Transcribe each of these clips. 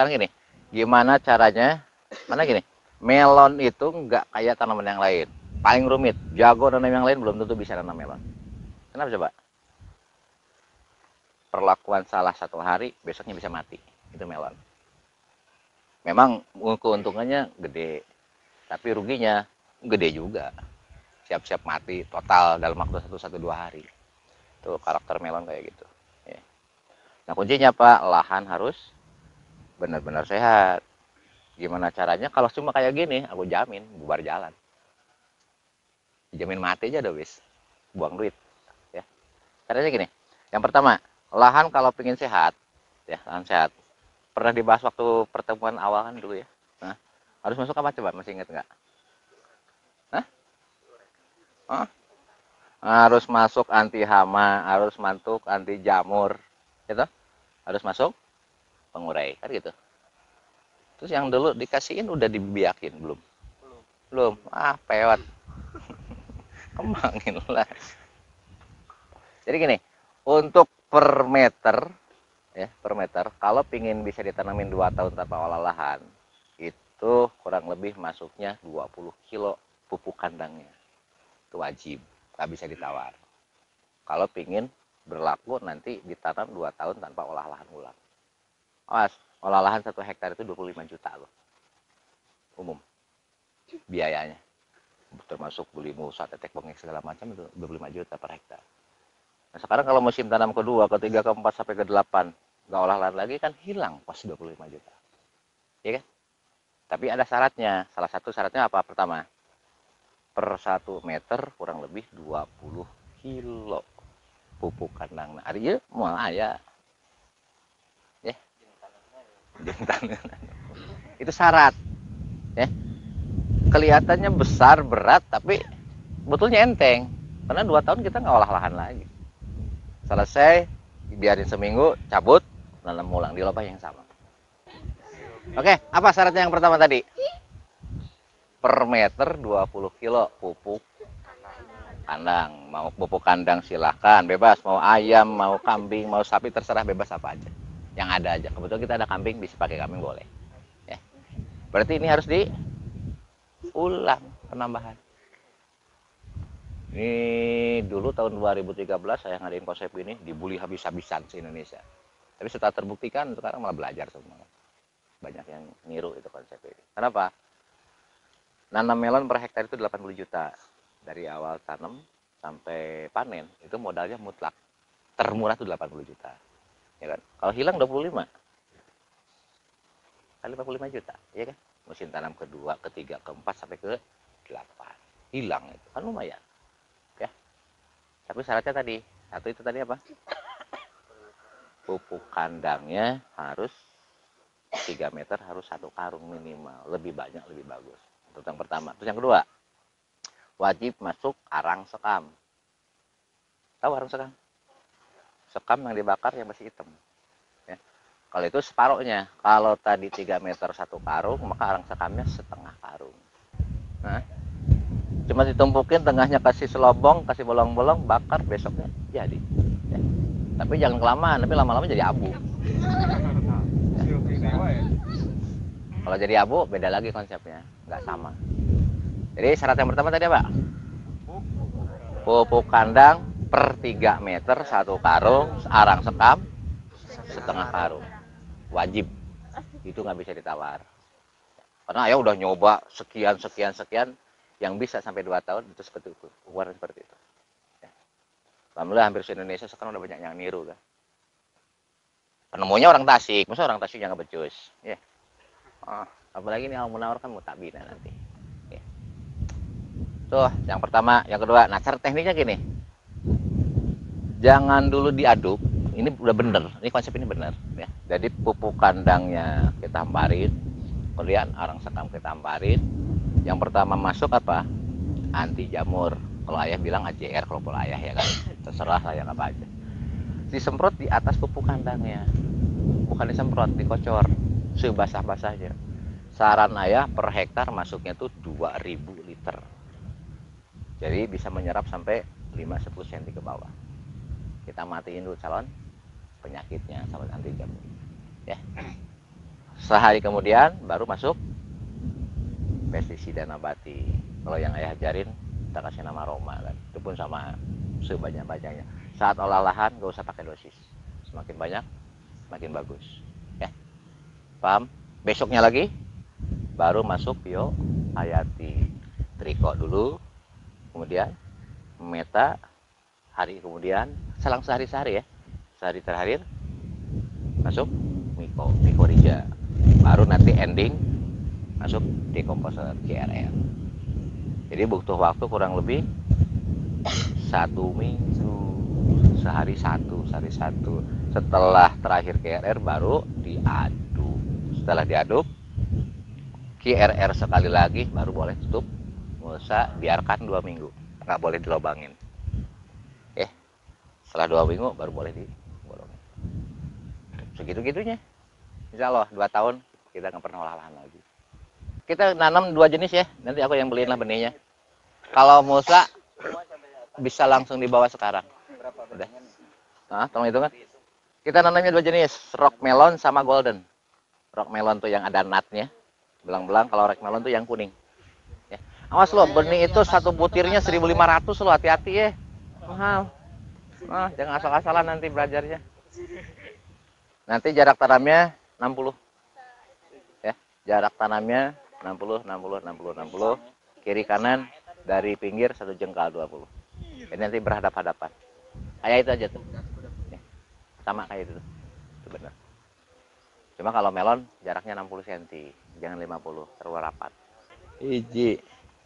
sekarang gini, gimana caranya? Mana gini, melon itu nggak kayak tanaman yang lain. Paling rumit, jago nanam yang lain belum tentu bisa nanam melon. Kenapa coba? Perlakuan salah satu hari, besoknya bisa mati. Itu melon. Memang keuntungannya gede, tapi ruginya gede juga. Siap-siap mati total dalam waktu 1-2 hari. Tuh karakter melon kayak gitu. Ya. Nah kuncinya Pak, lahan harus benar-benar sehat. Gimana caranya? Kalau cuma kayak gini, aku jamin bubar jalan. Jamin mati aja udah wis. Buang duit. Ya. Caranya gini. Yang pertama, lahan kalau pengen sehat, ya lahan sehat. Pernah dibahas waktu pertemuan awal kan dulu ya. Nah, harus masuk apa coba? Masih ingat nggak? Hah? Hah? Harus masuk anti hama, harus masuk anti jamur, gitu. Harus masuk pengurai, kan gitu. Terus yang dulu dikasihin udah dibiakin belum? Belum. Ah, pewat. Kembangin lah. Jadi gini, untuk per meter, ya per meter, kalau pingin bisa ditanamin 2 tahun tanpa olah lahan, itu kurang lebih masuknya 20 kilo pupuk kandangnya. Itu wajib, nggak bisa ditawar. Kalau pingin berlaku nanti ditanam 2 tahun tanpa olah lahan ulang. Awas, olah lahan 1 hektar itu 25 juta loh. Umum biayanya. Termasuk beli mulsa, tetek bengek segala macam itu 25 juta per hektar. Nah, sekarang kalau musim tanam kedua, ketiga, keempat sampai ke-8 nggak olah lahan lagi kan hilang pas 25 juta. Ya kan? Tapi ada syaratnya. Salah satu syaratnya apa? Pertama, per 1 meter kurang lebih 20 kilo pupuk kandang. Nah, ari mau aya. Ya, itu syarat. Ya. Kelihatannya besar, berat, tapi betulnya enteng. Karena 2 tahun kita nggak olah lahan lagi. Selesai, biarin seminggu, cabut, nanam ulang di lubang yang sama. Oke, apa syaratnya yang pertama tadi? Per meter 20 kilo pupuk kandang. Mau pupuk kandang silahkan, bebas. Mau ayam, mau kambing, mau sapi, terserah bebas apa aja. Yang ada aja. Kebetulan kita ada kambing, bisa pakai kambing boleh. Ya. Berarti ini harus diulang penambahan. Ini dulu tahun 2013 saya ngadain konsep ini, dibully habis-habisan se-Indonesia. Tapi setelah terbuktikan, sekarang malah belajar semua. Banyak yang niru itu konsep ini. Kenapa? Nanam melon per hektar itu 80 juta. Dari awal tanam sampai panen, itu modalnya mutlak. Termurah itu 80 juta. Ya kan? Kalau hilang 25. Kali 45 juta, ya kan? Musim tanam kedua, ketiga, keempat, sampai ke-8. Hilang itu. Kan lumayan. Ya. Tapi syaratnya tadi, satu itu tadi apa? Pupuk kandangnya harus 3 meter, harus 1 karung minimal. Lebih banyak, lebih bagus. Itu yang pertama. Terus yang kedua, wajib masuk arang sekam. Tahu arang sekam? Sekam yang dibakar yang masih hitam. Ya. Kalau itu separuhnya. Kalau tadi 3 meter 1 karung, maka arang sekamnya setengah karung. Nah, cuma ditumpukin, tengahnya kasih selobong, kasih bolong-bolong, bakar, besoknya jadi. Ya. Tapi jangan kelamaan, tapi lama-lama jadi abu. Ya. Kalau jadi abu, beda lagi konsepnya, nggak sama. Jadi syarat yang pertama tadi apa? Pupuk kandang per 3 meter 1 karung, arang sekam setengah karung. Wajib. Itu nggak bisa ditawar. Karena ya udah nyoba sekian, yang bisa sampai 2 tahun itu seperti itu. Ukuran seperti itu. Ya. Alhamdulillah hampir se-Indonesia sekarang udah banyak yang niru kan. Penemunya orang Tasik, masa orang Tasik yang nggak becus. Ya. Apalagi nih Al-Munawar kan mutabina nanti. Ya. Tuh, yang pertama, yang kedua. Nah, cara tekniknya gini. Jangan dulu diaduk. Ini udah bener, ini konsep ini bener ya. Jadi pupuk kandangnya kita hamparin, kemudian arang sekam kita hamparin. Yang pertama masuk apa? Anti jamur. Kalau ayah bilang AJR, kalau pola ayah ya kan. Terserah saya apa aja. Disemprot di atas pupuk kandangnya. Bukan disemprot, dikocor. Sebasah-basahnya. Saran ayah per hektar masuknya tuh 2000 liter. Jadi bisa menyerap sampai 5-10 cm ke bawah. Kita matiin dulu calon penyakitnya sama anti jamur. Ya. Sehari kemudian baru masuk pestisida nabati. Kalau yang ayah ajarin kita kasih nama Roma kan, itu pun sama sebanyak-banyaknya. Saat olah lahan gak usah pakai dosis, semakin banyak semakin bagus ya, paham? Besoknya lagi baru masuk bio hayati, triko dulu, kemudian meta, hari kemudian selang sehari-sehari ya, sehari terakhir masuk mikorija, baru nanti ending masuk dekomposer CRR. Jadi butuh waktu kurang lebih 1 minggu, sehari satu. Setelah terakhir KRR baru diaduk. Setelah diaduk KRR sekali lagi baru boleh tutup. Nggak usah biarkan 2 minggu, nggak boleh dilobangin. Setelah 2 minggu baru boleh dibolongin. Segitu-gitunya. Insya Allah 2 tahun kita nggak pernah olah lahan lagi. Kita nanam 2 jenis ya, nanti aku yang beliin lah benihnya. Kalau mulsa bisa langsung dibawa sekarang. Udah. Nah, tolong itu kan. Kita nanamnya 2 jenis, rock melon sama golden. Rock melon tuh yang ada nutnya, belang-belang. Kalau rock melon tuh yang kuning. Ya. Awas lo, benih itu satu butirnya 1.500 lo, hati-hati ya. Mahal. Nah, jangan asal-asalan nanti belajarnya. Nanti jarak tanamnya 60. Ya, jarak tanamnya 60. Kiri kanan dari pinggir 1 jengkal 20. Ini nanti berhadap-hadapan. Kayak itu aja tuh. Ya, sama kayak itu. Itu benar. Cuma kalau melon jaraknya 60 cm, jangan 50, terlalu rapat. 1,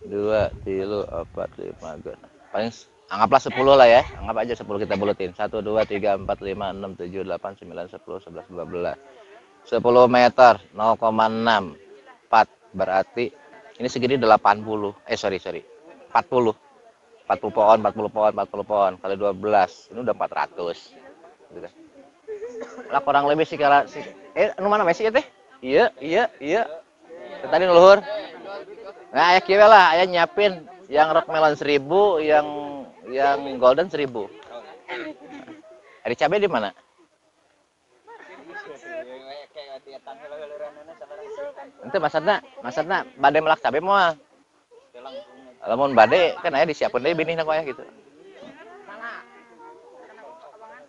2, 3, 4, 5. Paling anggaplah 10 lah ya. Anggap aja 10 kita buletin. 1, 2, 3, 4, 5, 6, 7, 8, 9, 10, 11, 12. 10 meter 0,6 4 berarti ini segini 80. Sorry 40 pohon kali 12 ini udah 400 gitu kan. Lah kurang lebih sih kalau nu mana Messi teh? Iya. Tadi luhur. Nah, aya kieu lah, aya nyiapin yang rock melon 1000, yang golden 1000. Ada cabai di mana? Itu maksudna bade melak cabe moal. Lamun bade kan aya disiapkeun deui binihna ku aya gitu.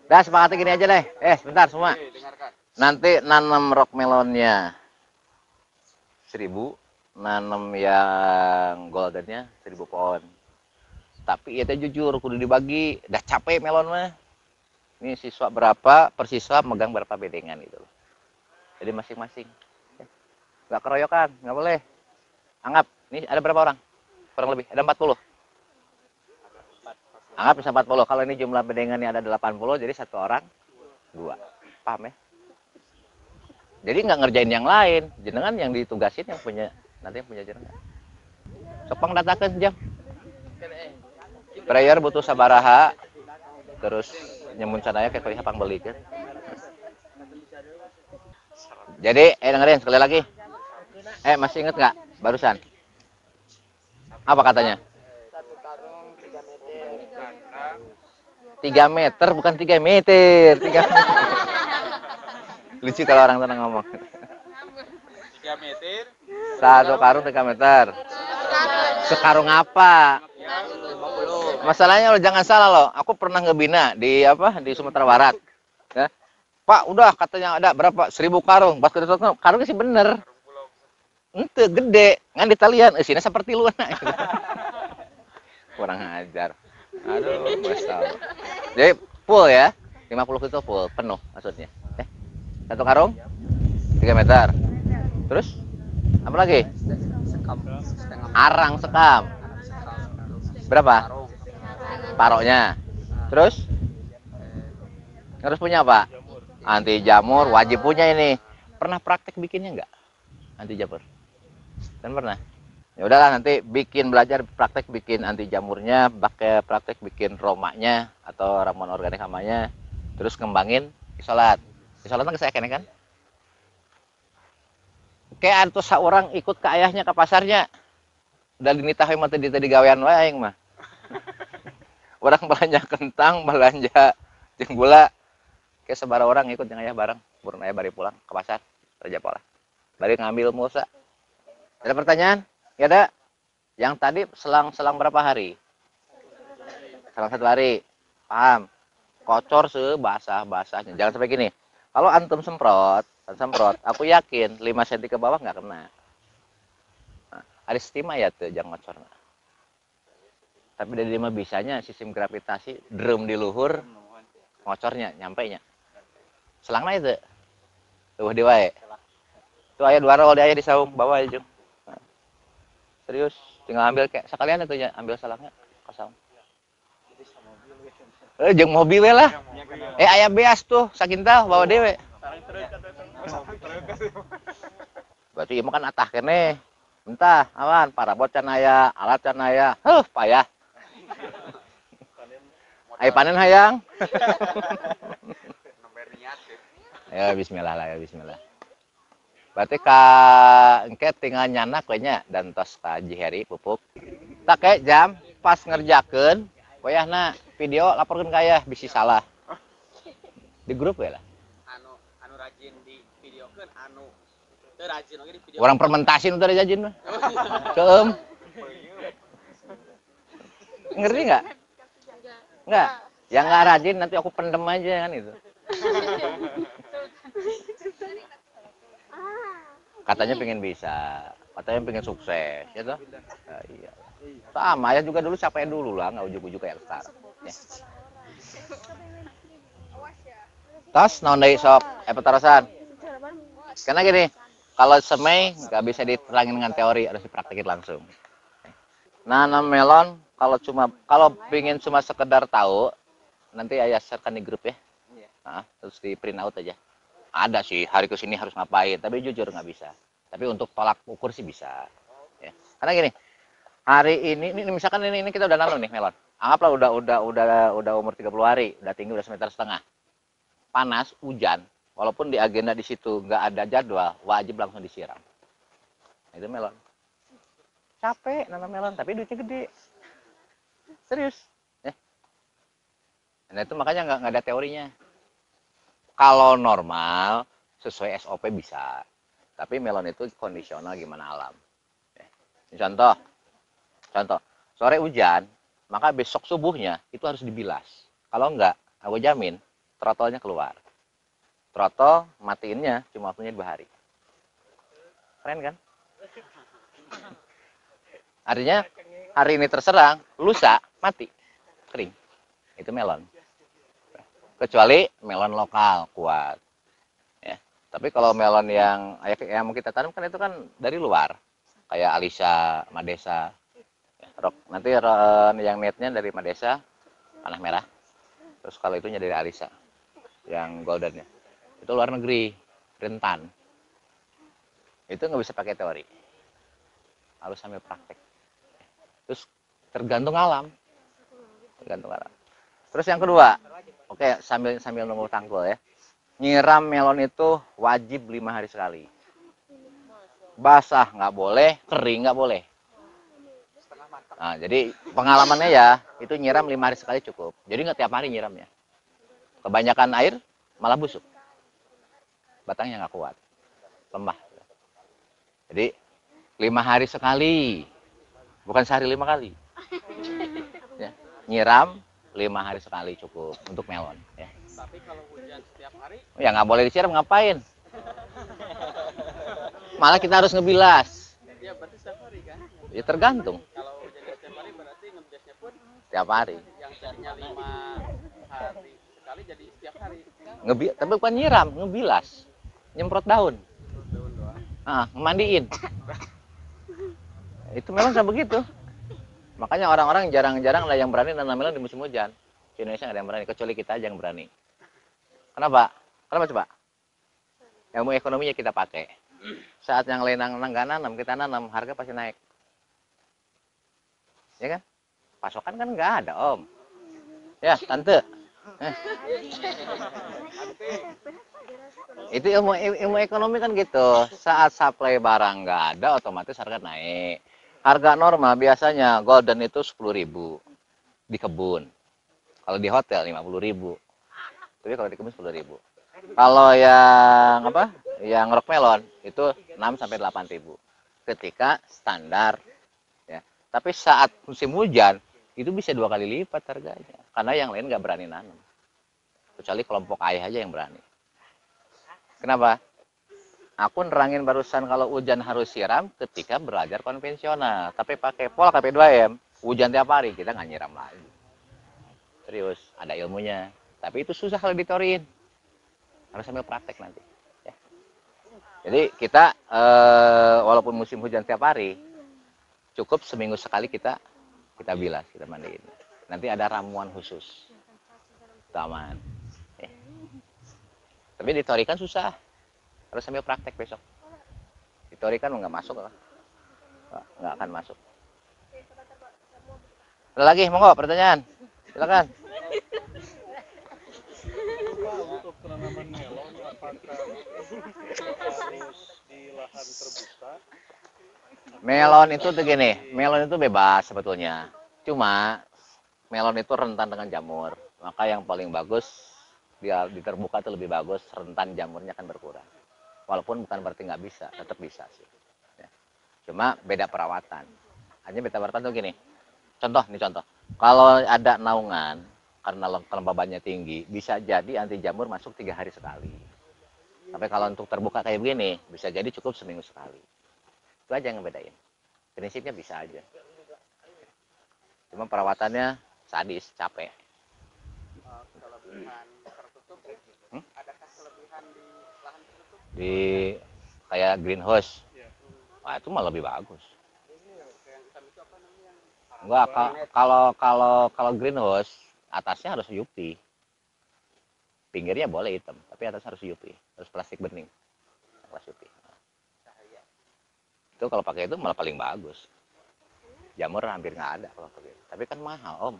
Dah sepakati gini aja deh. Sebentar semua. Nanti nanam rock melonnya 1000, nanam yang goldennya 1000 pohon. Tapi ya jujur kudu dibagi, dah capek melon mah. Ini siswa berapa, per siswa megang berapa bedengan gitu loh. Jadi masing-masing. Nggak keroyokan, nggak boleh. Anggap, ini ada berapa orang? Kurang lebih, ada 40. Anggap bisa 40. Kalau ini jumlah bedengannya ada 80, jadi 1 orang 2. Paham ya? Jadi nggak ngerjain yang lain. Jenengan yang ditugasin yang punya, nanti yang punya jenengan. Sopang datakan jam. Prayer butuh sabaraha. Terus nyemun sadaya kayak kuliah pang beli kan. Jadi, dengerin sekali lagi. Masih inget nggak barusan? Apa katanya? 3 meter, bukan 3 meter. 3 meter. Lucu kalau orang tenang ngomong. 3 meter. 1 karung 3 meter. Sekarung apa? Masalahnya lo jangan salah lo. Aku pernah ngebina di di Sumatera Barat. Ya. Pak, udah katanya ada berapa? 1000 karung. Pas ketemu karungnya sih bener. Ente gede, ngan ditalian. Isinya seperti lu anak. Kurang ajar. Aduh, masalah. Jadi full ya. 50 itu full, penuh maksudnya. 1 karung 3 meter. Terus apa lagi? Arang sekam. Berapa? Paroknya. Terus harus punya apa? Anti jamur, wajib punya ini. Pernah praktek bikinnya enggak? Anti jamur. Kan pernah. Ya udahlah nanti belajar praktek bikin anti jamurnya, pakai praktek bikin romanya atau ramuan organik hamanya, terus kembangin isolat. Isolatnya saya kan? Kayak ada seorang ikut ke ayahnya ke pasarnya. Udah dinitahi mah tadi gawean wae aing mah. Orang belanja kentang, belanja jeung gula. Kayak sebara orang ikut jeung ayah bareng. Burun ayah bari pulang ke pasar, Raja Pola. balik ngambil mulsa. Ada pertanyaan? Ya ada. Yang tadi selang berapa hari? Selang 1 hari. Paham? Kocor sebasah-basahnya. Jangan sampai gini. Kalau antum semprot, aku yakin 5 cm ke bawah nggak kena. Nah, ada stima ya tuh, jangan ngocor. Tapi dari lima bisanya sistem gravitasi drum di luhur, ngocornya nyampe nya. Selangna itu. Tuh di wae. Tuh aya 2 roll di aya di saung, bawa aja. Nah, serius, tinggal ambil kayak sekalian itu ya, ambil salangnya ke saung. Jeung mobil we lah. Aya beas tuh, sakintal bawa dewe. Berarti ieu mah kan atah keneh. Entah, awan, parabot can aya, alat can aya. Payah. Ayo panen hayang. Ya bismillah lah, ya bismillah. Berarti ka engke tinggal nyanak we nya dan tos ka Jiheri pupuk. Tak ke jam pas ngerjakeun, wayahna video laporkeun ka aya bisi salah. Di grup we lah. Anu rajin di videokeun anu teu rajin oge di video. Orang fermentasi nu teh rajin mah. Ceum. Ngerti enggak? Enggak. Yang enggak rajin nanti aku pendem aja kan itu. Katanya pengen bisa, katanya pengen sukses, ya toh? Nah, iya. Sama ya juga dulu capek dulu lah, nggak ujuk-ujuk kayak sekarang. Ya. Tos, naon deui sok, petarasan. Karena gini, kalau semai nggak bisa diterangin dengan teori, harus dipraktekin langsung. Nanam melon, kalau pengen cuma sekedar tahu, nanti ayah share-kan di grup ya. Nah, terus di print out aja. Ada sih hari kesini harus ngapain, tapi jujur nggak bisa. Tapi untuk tolak ukur sih bisa. Ya. Karena gini, hari ini misalkan ini kita udah nanam nih melon. Anggaplah udah umur 30 hari, udah tinggi udah 1,5 meter. Panas, hujan, walaupun di agenda di situ nggak ada jadwal, wajib langsung disiram. Nah, itu melon. Capek nanam melon, tapi duitnya gede. Serius. Ya. Nah itu makanya nggak ada teorinya. Kalau normal sesuai SOP bisa, tapi melon itu kondisional gimana alam. Contoh, sore hujan, maka besok subuhnya itu harus dibilas. Kalau enggak, aku jamin trotolnya keluar. Trotol matiinnya cuma waktunya 2 hari. Keren kan? Artinya hari ini terserang, lusa mati, kering. Itu melon. Kecuali melon lokal kuat ya. Tapi kalau melon yang mau kita tanam kan itu kan dari luar kayak Alisa, Madesa ya, nanti yang netnya dari Madesa panah merah, terus kalau itunya dari Alisa yang goldennya itu luar negeri rentan, itu nggak bisa pakai teori, harus sambil praktek, terus tergantung alam. Terus yang kedua, oke, sambil nunggu tangkul ya. Nyiram melon itu wajib 5 hari sekali. Basah nggak boleh, kering nggak boleh. Nah, jadi pengalamannya ya, itu nyiram 5 hari sekali cukup. Jadi nggak tiap hari nyiramnya. Kebanyakan air malah busuk. Batangnya nggak kuat, lemah. Jadi 5 hari sekali, bukan sehari 5 kali. Ya, nyiram 5 hari sekali cukup untuk melon ya. Tapi kalau hujan setiap hari ya nggak boleh disiram, ngapain, malah kita harus ngebilas ya berarti setiap hari kan ya, tergantung. Kalau hujan setiap hari berarti ngebiasnya pun tiap hari yang tadinya 5 hari sekali jadi setiap hari tapi bukan nyiram, ngebilas, nyemprot daun doang. Ngemandiin. Itu memang sama begitu. Makanya orang-orang jarang-jarang lah yang berani nanam melon di musim hujan. Di Indonesia nggak ada yang berani, kecuali kita aja yang berani. Kenapa? Kenapa coba? Ilmu ekonominya kita pakai. Saat yang lain nggak nanam, kita nanam, harga pasti naik. Ya kan? Pasokan kan nggak ada, Om. Ya, Tante. Itu ilmu ekonomi kan gitu. Saat supply barang nggak ada, otomatis harga naik. Harga normal biasanya golden itu 10.000 di kebun. Kalau di hotel 50.000. Tapi kalau di kebun 10.000. Kalau yang yang rock melon itu 6 sampai 8.000 ketika standar ya. Tapi saat musim hujan itu bisa 2 kali lipat harganya karena yang lain nggak berani nanam. Kecuali kelompok ayah aja yang berani. Kenapa? Aku nerangin barusan kalau hujan harus siram ketika belajar konvensional. Tapi pakai pol KP2M, hujan tiap hari kita nggak nyiram lagi. Serius, ada ilmunya. Tapi itu susah kalau ditorin. Harus sambil praktek nanti. Ya. Jadi kita walaupun musim hujan tiap hari, cukup seminggu sekali kita bilas, kita mandiin. Nanti ada ramuan khusus. Taman. Ya. Tapi ditorikan susah. Harus sambil praktek besok. Ditorikan nggak masuk lah. Nggak akan masuk. Ada lagi, monggo pertanyaan. Silakan. Untuk tanaman melon apakah harus di lahan terbuka? Melon itu tuh gini, melon itu bebas sebetulnya. Cuma melon itu rentan dengan jamur. Maka yang paling bagus dia di terbuka itu lebih bagus, rentan jamurnya akan berkurang. Walaupun bukan berarti nggak bisa, tetap bisa sih. Ya. Cuma beda perawatan. Hanya beda perawatan tuh gini. Contoh, kalau ada naungan karena kelembabannya tinggi, bisa jadi anti jamur masuk 3 hari sekali. Tapi kalau untuk terbuka kayak begini, bisa jadi cukup seminggu sekali. Itu aja yang bedain. Prinsipnya bisa aja. Cuma perawatannya sadis, capek. Kelebihan tertutup, adakah kelebihan di lahan tertutup? Di kayak greenhouse. Wah, itu malah lebih bagus. Yang hitam itu apa namanya? Enggak, kalau greenhouse atasnya harus UV. Pinggirnya boleh hitam, tapi atasnya harus UV, harus plastik bening. Kelas UV. Itu kalau pakai itu malah paling bagus. Jamur hampir nggak ada kalau pakai. Tapi kan mahal, Om.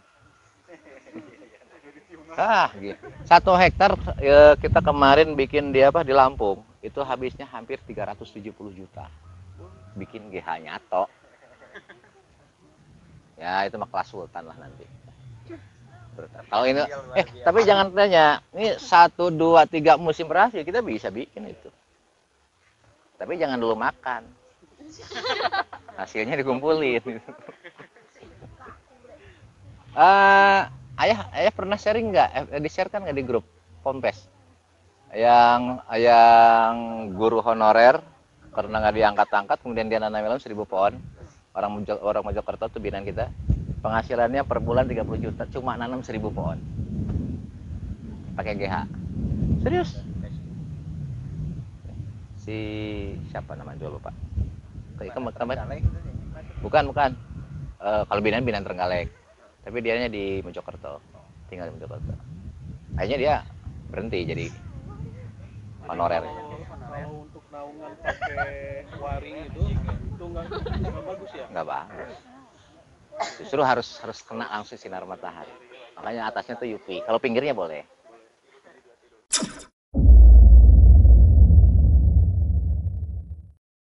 Gitu. 1 hektar ya, kita kemarin bikin di Lampung, itu habisnya hampir 370 juta. Bikin GH nyato. Ya, itu mah kelas sultan lah nanti. Kalau ini tapi jangan tanya, ini 1 2 3 musim berhasil kita bisa bikin itu. Tapi jangan dulu makan. Hasilnya dikumpulin. Ayah pernah sharing nggak? Di-share kan nggak di grup Pompes? Yang guru honorer karena nggak diangkat-angkat, kemudian dia nanam melon 1000 pohon. Orang Mojokerto tuh binaan kita. Penghasilannya per bulan 30 juta, cuma nanam 1000 pohon. Pakai GH. Serius? Si siapa namanya dulu, Pak? Bukan. Kalau binaan Trenggalek. Tapi dianya di Mojokerto. Tinggal di Mojokerto. Akhirnya dia berhenti jadi honorer. Kalau untuk naungan pakai waring itu nggak bagus ya? Nggak bagus. Justru harus kena langsung sinar matahari. Makanya atasnya tuh UV. Kalau pinggirnya boleh.